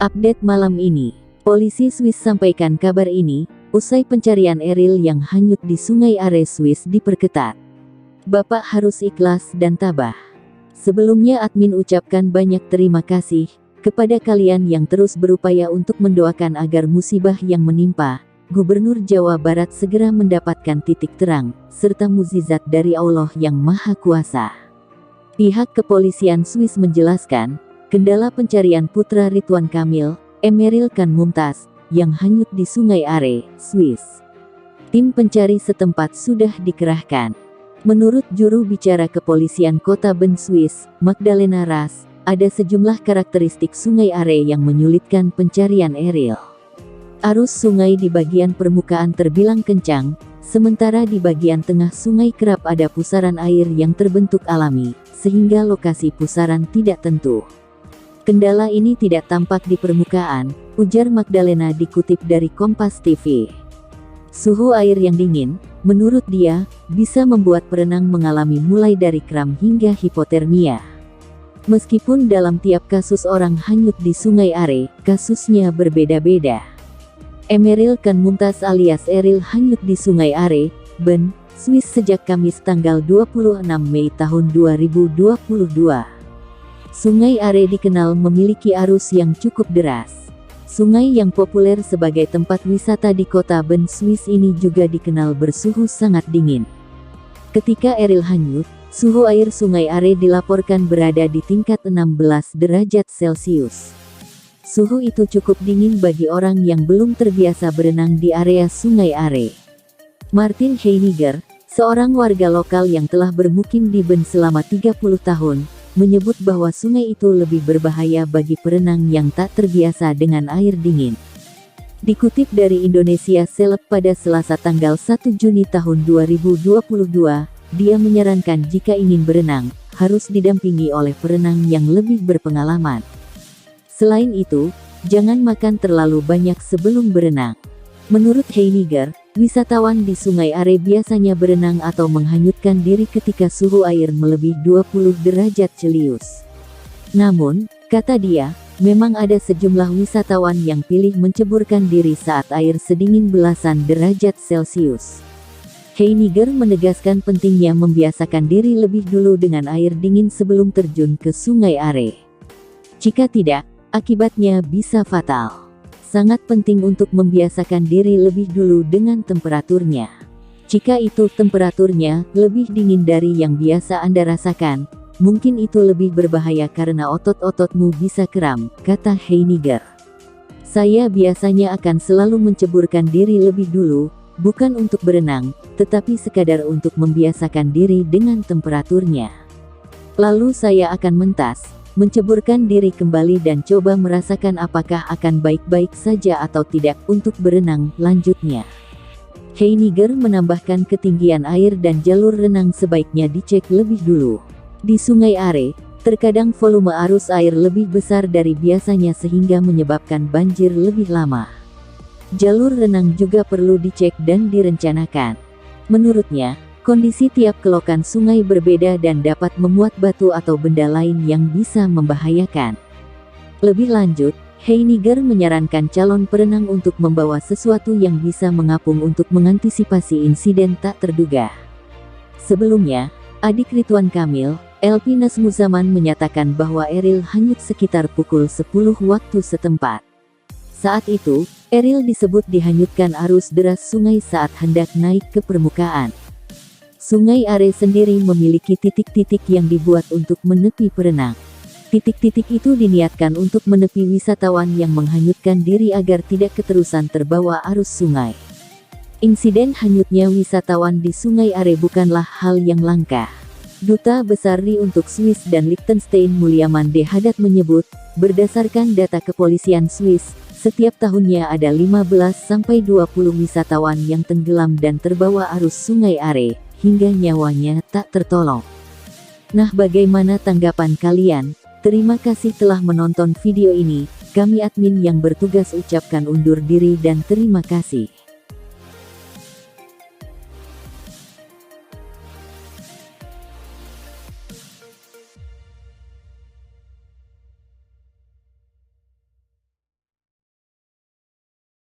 Update malam ini, polisi Swiss sampaikan kabar ini, usai pencarian Eril yang hanyut di Sungai Are Swiss diperketat. Bapak harus ikhlas dan tabah. Sebelumnya admin ucapkan banyak terima kasih kepada kalian yang terus berupaya untuk mendoakan agar musibah yang menimpa Gubernur Jawa Barat segera mendapatkan titik terang, serta mukjizat dari Allah yang Maha Kuasa. Pihak kepolisian Swiss menjelaskan, kendala pencarian putra Ridwan Kamil, Emeril Khan Mumtaz, yang hanyut di Sungai Are, Swiss. Tim pencari setempat sudah dikerahkan. Menurut juru bicara kepolisian kota Bern, Swiss, Magdalena Ras, ada sejumlah karakteristik Sungai Are yang menyulitkan pencarian Eril. Arus sungai di bagian permukaan terbilang kencang, sementara di bagian tengah sungai kerap ada pusaran air yang terbentuk alami, sehingga lokasi pusaran tidak tentu. Kendala ini tidak tampak di permukaan, ujar Magdalena dikutip dari Kompas TV. Suhu air yang dingin, menurut dia, bisa membuat perenang mengalami mulai dari kram hingga hipotermia. Meskipun dalam tiap kasus orang hanyut di Sungai Are, kasusnya berbeda-beda. Emeril Khan Mumtaz alias Eril hanyut di Sungai Are, Bern, Swiss sejak Kamis tanggal 26 Mei tahun 2022. Sungai Are dikenal memiliki arus yang cukup deras. Sungai yang populer sebagai tempat wisata di kota Bern, Swiss ini juga dikenal bersuhu sangat dingin. Ketika Eril hanyut, suhu air Sungai Are dilaporkan berada di tingkat 16 derajat Celcius. Suhu itu cukup dingin bagi orang yang belum terbiasa berenang di area Sungai Are. Martin Heiniger, seorang warga lokal yang telah bermukim di Bern selama 30 tahun, menyebut bahwa sungai itu lebih berbahaya bagi perenang yang tak terbiasa dengan air dingin. Dikutip dari Indonesia Seleb pada Selasa tanggal 1 Juni tahun 2022, dia menyarankan jika ingin berenang, harus didampingi oleh perenang yang lebih berpengalaman. Selain itu, jangan makan terlalu banyak sebelum berenang. Menurut Heiniger, wisatawan di Sungai Are biasanya berenang atau menghanyutkan diri ketika suhu air melebihi 20 derajat Celcius. Namun, kata dia, memang ada sejumlah wisatawan yang pilih menceburkan diri saat air sedingin belasan derajat Celcius. Heiniger menegaskan pentingnya membiasakan diri lebih dulu dengan air dingin sebelum terjun ke Sungai Are. Jika tidak, akibatnya bisa fatal. Sangat penting untuk membiasakan diri lebih dulu dengan temperaturnya. Jika itu temperaturnya lebih dingin dari yang biasa Anda rasakan, mungkin itu lebih berbahaya karena otot-ototmu bisa kram, kata Heiniger. Saya biasanya akan selalu menceburkan diri lebih dulu, bukan untuk berenang, tetapi sekadar untuk membiasakan diri dengan temperaturnya. Lalu saya akan menceburkan diri kembali dan coba merasakan apakah akan baik-baik saja atau tidak untuk berenang, lanjutnya. Heiniger menambahkan ketinggian air dan jalur renang sebaiknya dicek lebih dulu. Di Sungai Are, terkadang volume arus air lebih besar dari biasanya sehingga menyebabkan banjir lebih lama. Jalur renang juga perlu dicek dan direncanakan. Menurutnya, kondisi tiap kelokan sungai berbeda dan dapat memuat batu atau benda lain yang bisa membahayakan. Lebih lanjut, Heiniger menyarankan calon perenang untuk membawa sesuatu yang bisa mengapung untuk mengantisipasi insiden tak terduga. Sebelumnya, adik Ridwan Kamil, Elpinus Muzaman menyatakan bahwa Eril hanyut sekitar pukul 10 waktu setempat. Saat itu, Eril disebut dihanyutkan arus deras sungai saat hendak naik ke permukaan. Sungai Are sendiri memiliki titik-titik yang dibuat untuk menepi perenang. Titik-titik itu diniatkan untuk menepi wisatawan yang menghanyutkan diri agar tidak keterusan terbawa arus sungai. Insiden hanyutnya wisatawan di Sungai Are bukanlah hal yang langka. Duta Besar RI untuk Swiss dan Liechtenstein Mulyaman De Haddad menyebut, berdasarkan data kepolisian Swiss, setiap tahunnya ada 15-20 wisatawan yang tenggelam dan terbawa arus Sungai Are, hingga nyawanya tak tertolong. Nah, bagaimana tanggapan kalian? Terima kasih telah menonton video ini. Kami admin yang bertugas ucapkan undur diri dan terima kasih.